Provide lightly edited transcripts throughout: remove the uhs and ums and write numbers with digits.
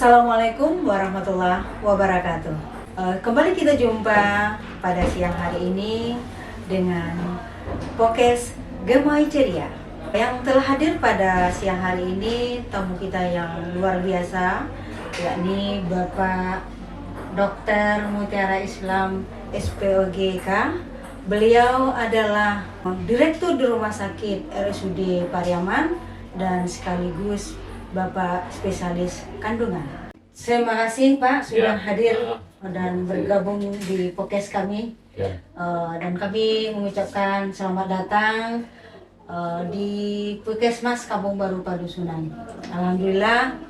Assalamualaikum warahmatullahi wabarakatuh. Kembali kita jumpa pada siang hari ini dengan Podcast Gemai Ceria. Yang telah hadir pada siang hari ini tamu kita yang luar biasa, yakni Bapak Dr. Mutiara Islam SPOGK. Beliau adalah Direktur di Rumah Sakit RSUD Pariaman dan sekaligus Bapak Spesialis Kandungan. Terima kasih Pak sudah hadir dan bergabung di podcast kami. Dan kami mengucapkan selamat datang di Puskesmas Kampung Baru Padusunan. Alhamdulillah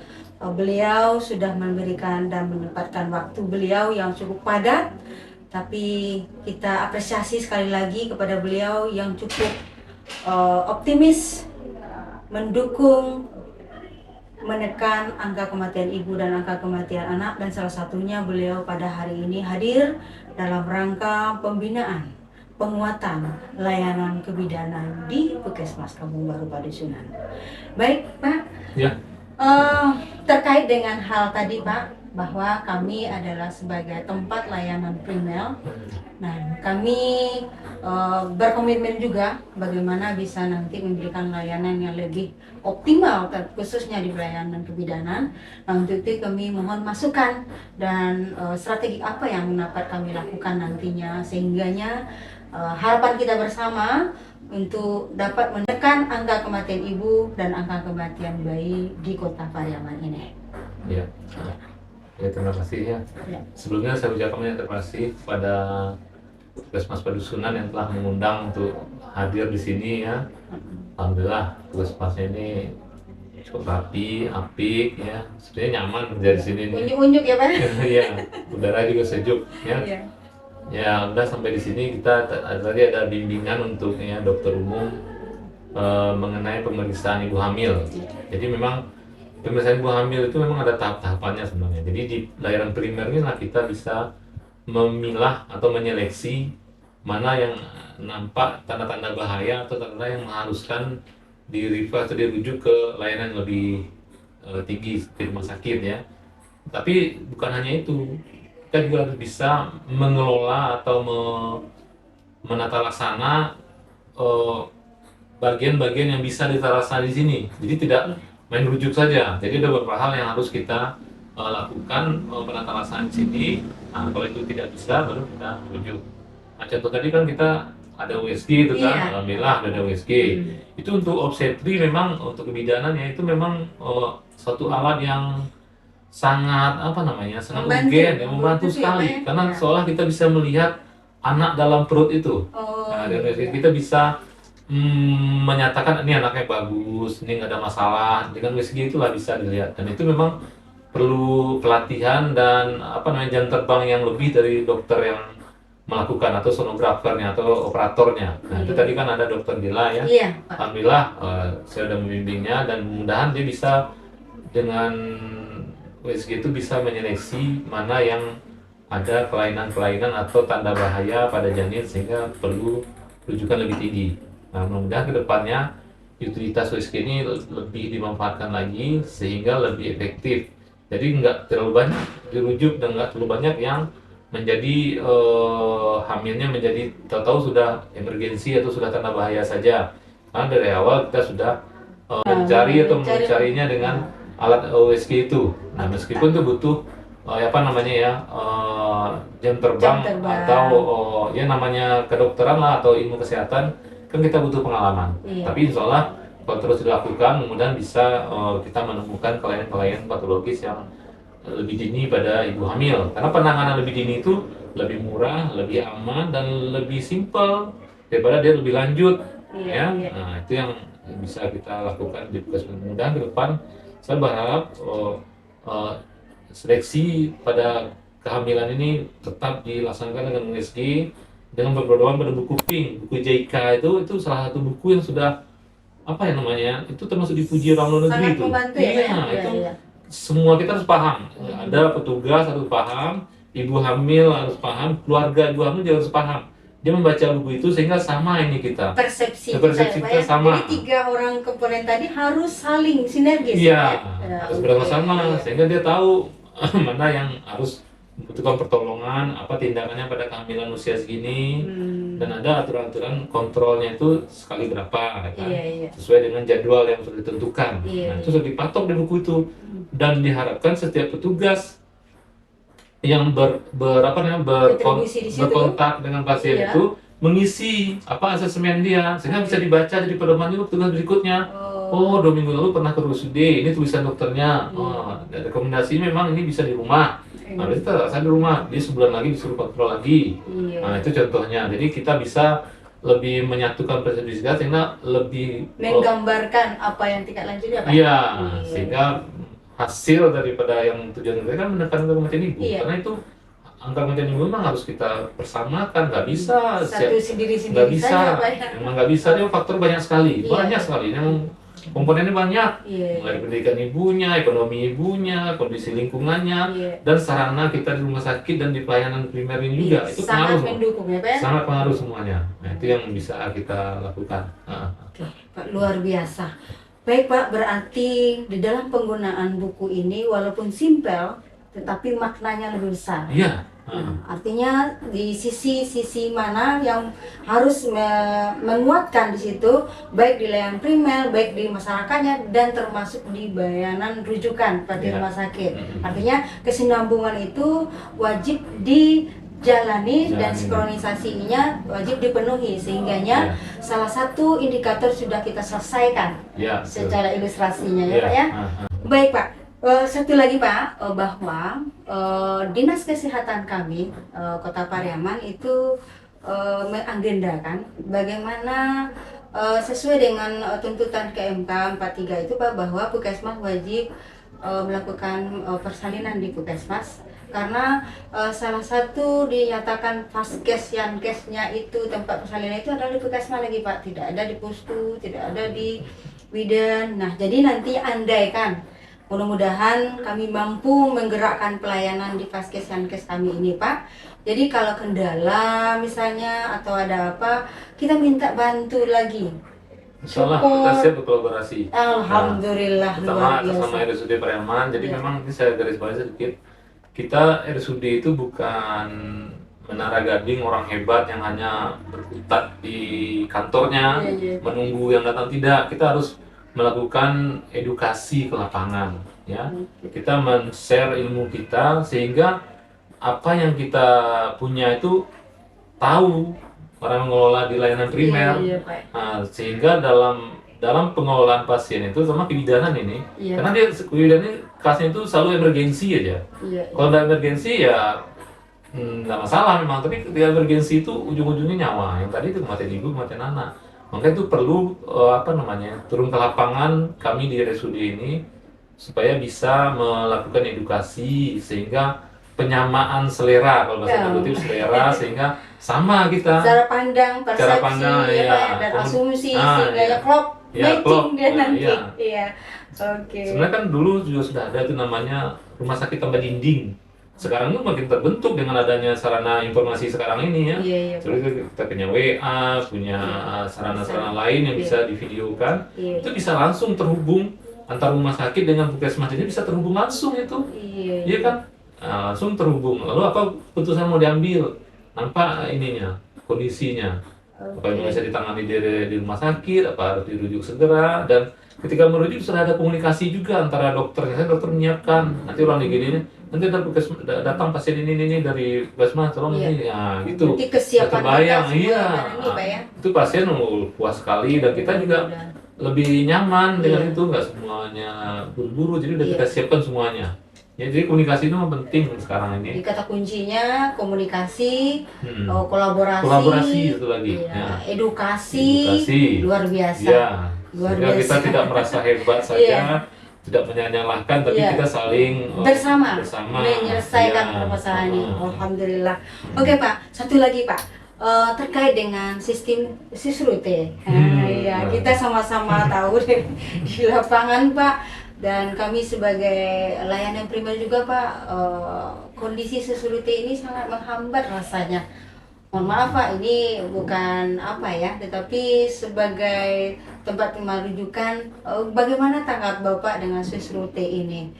beliau sudah memberikan dan menempatkan waktu beliau yang cukup padat, tapi kita apresiasi sekali lagi kepada beliau yang cukup optimis mendukung menekan angka kematian ibu dan angka kematian anak, dan salah satunya beliau pada hari ini hadir dalam rangka pembinaan penguatan layanan kebidanan di Puskesmas Kampung Baru Padusunan. Baik Pak, terkait dengan hal tadi Pak, bahwa kami adalah sebagai tempat layanan primer. Nah, kami berkomitmen juga bagaimana bisa nanti memberikan layanan yang lebih optimal, khususnya di pelayanan kebidanan. Nah, untuk itu kami mohon masukan dan strategi apa yang dapat kami lakukan nantinya, sehingganya harapan kita bersama untuk dapat menekan angka kematian ibu dan angka kematian bayi di Kota Pariaman ini. Ya, terima kasih ya. Sebelumnya saya ucapkan terima kasih kepada Puskesmas Padusunan yang telah mengundang untuk hadir di sini ya. Alhamdulillah Puskesmasnya ini cukup rapi, apik ya. Sebenarnya nyaman kerja di sini nih. Unjuk-unjuk ya Pak? Iya, udara juga sejuk ya. Ya, udah sampai di sini kita tadi ada bimbingan untuk ya dokter umum mengenai pemeriksaan ibu hamil. Jadi memang pemeriksaan ibu hamil itu memang ada tahap-tahapannya sebenarnya. Jadi di layanan primer ini lah kita bisa memilah atau menyeleksi mana yang nampak tanda-tanda bahaya atau tanda yang mengharuskan di-refer atau dirujuk ke layanan lebih tinggi di rumah sakit ya. Tapi bukan hanya itu, kita juga harus bisa mengelola atau menata laksana bagian-bagian yang bisa ditata laksana di sini. Jadi tidak main rujuk saja. Jadi ada beberapa hal yang harus kita lakukan penata laksanaan di sini. Nah, kalau itu tidak bisa, baru kita rujuk. Nah, contoh tadi kan kita ada USG itu kan, alhamdulillah ada USG. Itu untuk obstetri memang untuk kebidanan ya itu memang suatu alat yang sangat sangat urgen, yang membantu sekali. Karena seolah kita bisa melihat anak dalam perut itu. Nah, dari USG kita bisa menyatakan ini anaknya bagus, ini nggak ada masalah. Dengan USG itulah bisa dilihat, dan itu memang perlu pelatihan dan jam terbang yang lebih dari dokter yang melakukan atau sonografernya atau operatornya. Nah, itu tadi kan ada dokter Dila ya. Alhamdulillah saya sudah membimbingnya dan mudah-mudahan dia bisa dengan USG itu bisa menyeleksi mana yang ada kelainan-kelainan atau tanda bahaya pada janin sehingga perlu rujukan lebih tinggi. Nah, mudah-mudahan ke depannya utilitas USG ini lebih dimanfaatkan lagi sehingga lebih efektif. Jadi nggak terlalu banyak dirujuk dan nggak terlalu banyak yang menjadi hamilnya menjadi tahu-tahu sudah emergensi atau sudah tanda bahaya saja. Karena dari awal kita sudah mencarinya dengan alat USG itu. Nah, meskipun itu butuh jam terbang atau namanya kedokteran lah atau ilmu kesehatan, kan kita butuh pengalaman. Tapi insya Allah kalau terus dilakukan, kemudian bisa kita menemukan kelainan-kelainan patologis yang lebih dini pada ibu hamil. Karena penanganan lebih dini itu lebih murah, lebih aman, dan lebih simpel daripada dia lebih lanjut. Nah, itu yang bisa kita lakukan di Puskesmas. Mudah-mudahan ke depan saya berharap seleksi pada kehamilan ini tetap dilaksanakan dengan USG dengan berpedoman pada buku PINK, buku JICA itu salah satu buku yang sudah itu termasuk dipuji orang luar negeri itu. Semua kita harus paham. Ada petugas harus paham, ibu hamil harus paham, keluarga ibu hamil juga harus paham dia membaca buku itu sehingga sama ini kita. Persepsi Persepsi kita ya, Pak, ya. sama. Jadi 3 orang komponen tadi harus saling sinergis. Iya, ya? harus Oke. bersama Iya. sehingga dia tahu mana yang harus membutuhkan pertolongan, apa tindakannya pada kehamilan usia segini, dan ada aturan-aturan kontrolnya itu sekali berapa, ya kan? Iya. Sesuai dengan jadwal yang sudah ditentukan. Iya, Nah, itu sudah dipatok di buku itu, dan diharapkan setiap petugas yang Kontribusi di situ. berkontak dengan pasien Iya. itu mengisi apa asesmen dia sehingga bisa dibaca jadi pedoman juga petugas berikutnya. Oh, 2 minggu lalu pernah ke RUSUD, ini tulisan dokternya. Oh, dan rekomendasi memang ini bisa di rumah. Nah, berarti saya di rumah, dia sebulan lagi disuruh kontrol lagi. Iya. Nah, itu contohnya. Jadi kita bisa lebih menyatukan persepsi kita sehingga lebih Menggambarkan apa yang tingkat lanjutnya, Pak. iya, sehingga hasil daripada yang tujuan mereka kan menekan angka kematian ibu. Iya. Karena itu angka kematian ibu memang harus kita persamakan, nggak bisa Satu nggak sendiri-sendiri bisa, saja, Pak, ya. memang nggak bisa. Dia faktor banyak sekali, Iya. banyak sekali. Memang komponennya banyak, Iya. mulai pendidikan ibunya, ekonomi ibunya, kondisi lingkungannya, Iya. dan sarana kita di rumah sakit dan di pelayanan primer ini juga itu sangat pengaruh, mendukung ya, Pak, ya. sangat pengaruh semuanya. Nah, itu yang bisa kita lakukan. Oke, Pak, luar biasa. Baik, Pak, berarti di dalam penggunaan buku ini walaupun simpel tetapi maknanya lebih besar. Iya. Artinya di sisi mana yang harus menguatkan di situ, baik di layanan primer, baik di masyarakatnya, dan termasuk di bayanan rujukan pada rumah sakit. Artinya kesinambungan itu wajib dijalani dan sinkronisasinya wajib dipenuhi sehingganya salah satu indikator sudah kita selesaikan secara ilustrasinya ya, Pak ya. Baik, Pak. Satu lagi, Pak, bahwa Dinas Kesehatan kami Kota Pariaman itu mengagendakan bagaimana sesuai dengan tuntutan KMK 43 itu, Pak, bahwa Puskesmas wajib melakukan persalinan di Puskesmas karena salah satu dinyatakan Vaskes Yankesnya itu tempat persalinan itu adalah di Puskesmas lagi, Pak, tidak ada di Pustu, tidak ada di Bidan. Nah, jadi nanti andaikan mudah-mudahan kami mampu menggerakkan pelayanan di Vaskes Yankes kami ini, Pak. Jadi kalau kendala misalnya atau ada apa, kita minta bantu lagi. Insyaallah kita siap berkolaborasi. Alhamdulillah, luar biasa. Sama RSUD Pariaman. Jadi memang ini saya garis bawahi sedikit. Kita RSUD itu bukan menara gading orang hebat yang hanya berkutat di kantornya menunggu yang datang, tidak. Kita harus melakukan edukasi ke lapangan, ya. Kita men-share ilmu kita sehingga apa yang kita punya itu tahu orang mengelola di layanan primer. Nah, sehingga dalam pengelolaan pasien itu sama kebidanan ini, karena dia kebidanan ini kasnya itu selalu emergensi aja. Kalau ada emergensi ya nggak masalah memang, tapi ketika emergensi itu ujung-ujungnya nyawa. Yang tadi itu kematian ibu, kematian anak. Maka itu perlu turun ke lapangan kami di RSUD ini supaya bisa melakukan edukasi sehingga penyamaan selera, kalau bahasa kutip selera, sehingga sama kita cara pandang, persepsi, dan asumsi sehingga ya klop matching dia nanti. Oke. Sebenarnya kan dulu juga sudah ada itu namanya rumah sakit tanpa dinding. Sekarang itu makin terbentuk dengan adanya sarana informasi sekarang ini ya. Jadi kita punya WA, punya sarana-sarana lain yang bisa divideokan. Itu bisa langsung terhubung antar rumah sakit dengan puskesmas, ini bisa terhubung langsung itu. Iya kan? Langsung terhubung. Lalu apa putusan mau diambil? Nampak ininya, kondisinya. Apa yang bisa ditangani di rumah sakit, apa harus dirujuk segera, dan ketika merujuk sudah ada komunikasi juga antara dokter. Saya dokter menyiapkan, nanti orang digini nanti datang pasien ini dari puskesmas, tolong ini, ya gitu. Nanti kesiapan terbayang, kita itu pasien puas sekali dan kita juga lebih nyaman dengan itu, nggak semuanya buru-buru, jadi udah kita siapkan semuanya. Ya, jadi komunikasi itu penting sekarang ini. Jadi kata kuncinya komunikasi, kolaborasi itu lagi, edukasi, luar biasa. Sehingga kita tidak merasa hebat saja, tidak menyalahkan, tapi kita saling bersama menyelesaikan permasalahan ini. Alhamdulillah. Oke, Pak, satu lagi, Pak, terkait dengan sistem sisrute. Kita sama-sama tahu di lapangan, Pak, dan kami sebagai layanan primer juga, Pak, kondisi sisrute ini sangat menghambat rasanya. Mohon maaf Pak, ini bukan apa ya, tetapi sebagai tempat rujukan, bagaimana tanggapan Bapak dengan Swiss Route ini?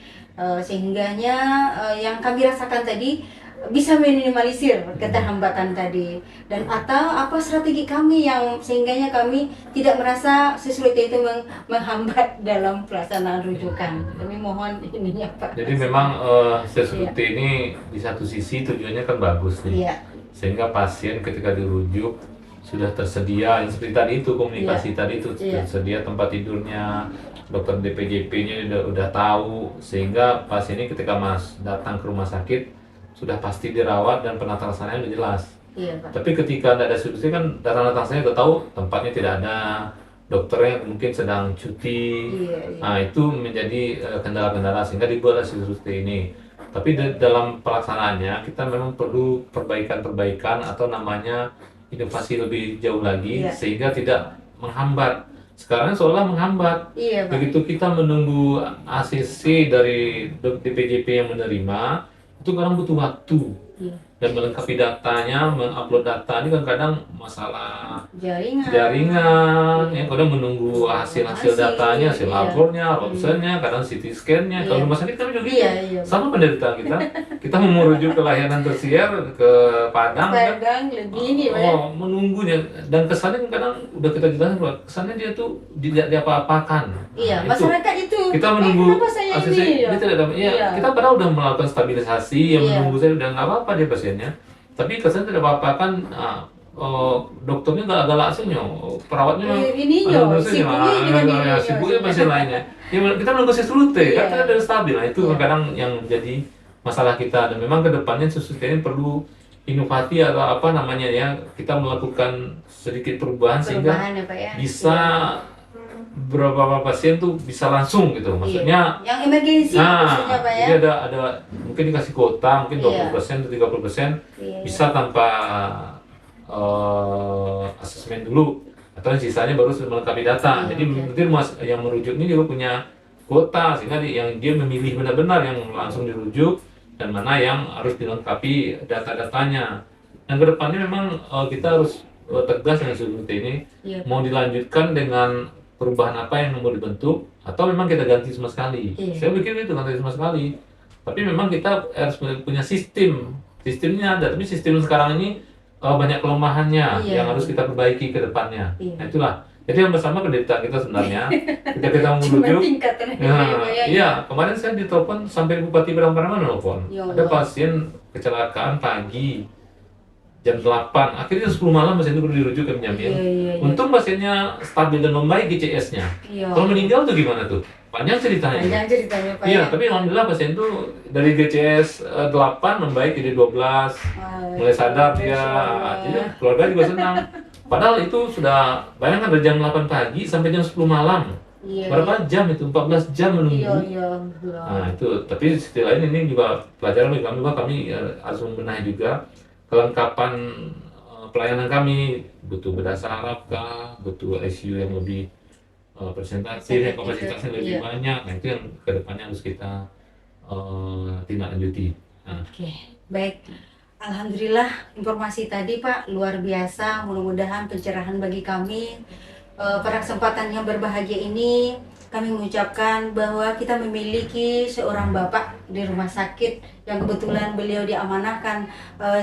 Sehingganya yang kami rasakan tadi bisa minimalisir keterhambatan tadi, dan atau apa strategi kami yang sehingganya kami tidak merasa Swiss Route itu menghambat dalam pelaksanaan rujukan. Kami mohon ininya Pak. Jadi memang Swiss Route ini di satu sisi tujuannya kan bagus nih. Iya. Sehingga pasien ketika dirujuk sudah tersedia yang seperti tadi itu komunikasi tadi itu tersedia tempat tidurnya, dokter DPJP-nya udah tahu, sehingga pasien ini ketika datang ke rumah sakit sudah pasti dirawat dan penata laksananya udah jelas. Iya, Pak. Tapi ketika tidak ada solusi kan datang saya udah tahu tempatnya tidak ada, dokternya mungkin sedang cuti. Nah itu menjadi kendala-kendala sehingga dibuatlah solusi ini. Tapi dalam pelaksanaannya kita memang perlu perbaikan-perbaikan atau namanya inovasi lebih jauh lagi sehingga tidak menghambat. Sekarang seolah menghambat. Begitu kita menunggu ACC dari DPJP yang menerima, itu kadang butuh waktu. Dan melengkapi datanya, mengupload data ini kan kadang masalah jaringan, ya kadang menunggu hasil datanya, hasil labornya, ronsennya, kadang CT scan-nya. Kalau rumah sakit kami juga gitu. Sama penderitaan kita. Kita mau merujuk ke layanan tersier ke Padang kan? Lebih menunggunya, dan kesannya kadang udah kita jelaskan bahwa kesannya dia tuh tidak diapa-apakan. Masyarakat itu kita menunggu ACC, dia tidak dapat. Kita padahal udah melakukan stabilisasi, yang menunggu saya udah nggak apa-apa dia pasiennya, tapi kesannya tidak apa-apa kan. Dokternya nggak galak hasilnya, perawatnya sibuknya pasien lainnya. Kita menunggu Swiss kan kita udah stabil. Nah itu kadang yang jadi masalah kita, dan memang kedepannya Swiss ini perlu inovasi atau apa namanya ya, kita melakukan sedikit perubahan sehingga bisa beberapa pasien tuh bisa langsung gitu, maksudnya yang emergensi maksudnya Pak ya. Jadi ada mungkin dikasih kuota mungkin 20% atau 30% bisa tanpa asesmen dulu, atau sisanya baru melengkapi data. Jadi mungkin yang merujuk ini juga punya kuota sehingga yang dia memilih benar-benar yang langsung dirujuk dan mana yang harus dilengkapi data-datanya. Dan kedepannya memang kita harus tegas dengan solusi ini, mau dilanjutkan dengan perubahan apa yang mau dibentuk atau memang kita ganti sama sekali. Saya pikir itu ganti sama sekali. Tapi memang kita harus punya sistemnya ada, tapi sistem sekarang ini banyak kelemahannya yang harus kita perbaiki ke depannya. Nah itulah. Jadi yang bersama penderitaan kita sebenarnya ketika kita merujuk. Kemarin saya ditelepon sampai Bupati Padang Pariaman nelfon. Ada pasien kecelakaan pagi jam 8, akhirnya 10 malam pasien itu perlu dirujuk ke Benyamin. Untung pasiennya stabil dan membaik GCS-nya. Kalau meninggal tuh gimana tuh? Panjang ceritanya Pak. Tapi alhamdulillah pasien itu dari GCS 8 membaik jadi 12, mulai sadar dia, jadi keluarga juga senang. Padahal itu sudah, bayangkan dari jam 8 pagi sampai jam 10 malam. Berapa jam itu? 14 jam menunggu. Nah itu, tapi sisi lain ini juga pelajaran bagi kami bahwa kami harus membenahi juga kelengkapan pelayanan kami, butuh bedah saraf kah, butuh ICU yang lebih presentatif, kapasitasnya lebih banyak. Nah itu yang kedepannya harus kita tindak lanjuti. Baik. Alhamdulillah informasi tadi Pak luar biasa. Mudah-mudahan pencerahan bagi kami. Pada kesempatan yang berbahagia ini kami mengucapkan bahwa kita memiliki seorang bapak di rumah sakit yang kebetulan beliau diamanahkan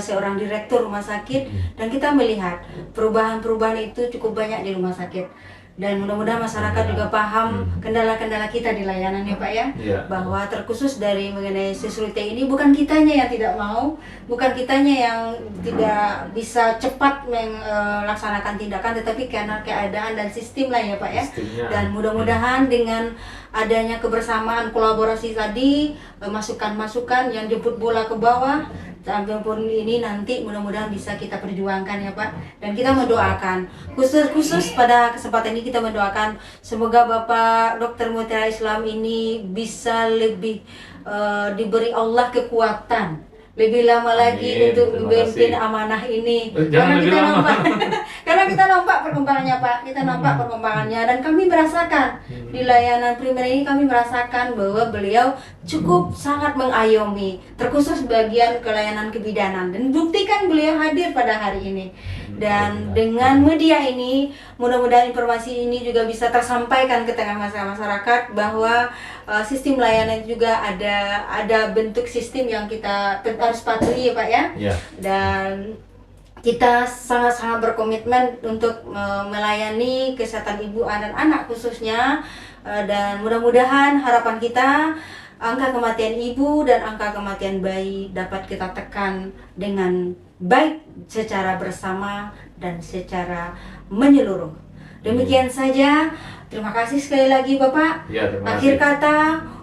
seorang direktur rumah sakit, dan kita melihat perubahan-perubahan itu cukup banyak di rumah sakit. Dan mudah-mudahan masyarakat juga paham kendala-kendala kita di layanan ya Pak ya. Bahwa terkhusus dari mengenai Swiss Route ini bukan kitanya yang tidak mau, bukan kitanya yang tidak bisa cepat melaksanakan tindakan, tetapi karena keadaan dan sistem lah ya Pak ya. Dan mudah-mudahan dengan adanya kebersamaan kolaborasi tadi, masukan-masukan yang jemput bola ke bawah, sampai pun ini nanti mudah-mudahan bisa kita perjuangkan ya Pak. Dan kita mendoakan khusus pada kesempatan ini kita mendoakan semoga Bapak Dr. Mutiara Islam ini bisa lebih diberi Allah kekuatan lebih lama lagi untuk memimpin amanah ini. Karena kita nampak karena Karena kita nampak perkembangannya Pak, kita nampak perkembangannya dan kami merasakan di layanan primer ini kami merasakan bahwa beliau cukup sangat mengayomi, terkhusus bagian kelayanan kebidanan dan buktikan beliau hadir pada hari ini. Dan dengan media ini, mudah-mudahan informasi ini juga bisa tersampaikan ke tengah masyarakat bahwa sistem layanan juga ada bentuk sistem yang kita harus patuhi ya Pak ya. Ya. Dan kita sangat-sangat berkomitmen untuk melayani kesehatan ibu dan anak khususnya, dan mudah-mudahan harapan kita angka kematian ibu dan angka kematian bayi dapat kita tekan dengan baik secara bersama dan secara menyeluruh. Demikian saja. Terima kasih sekali lagi Bapak. Ya, terima Akhir kasih. kata,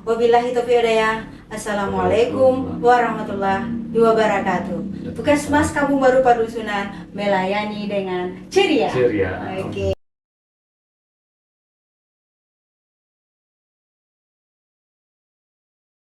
wabillahi taufiq hidayah. Assalamualaikum warahmatullahi wabarakatuh. Puskesmas Kampung Baru Padusunan melayani dengan ceria. Ceria. Oke.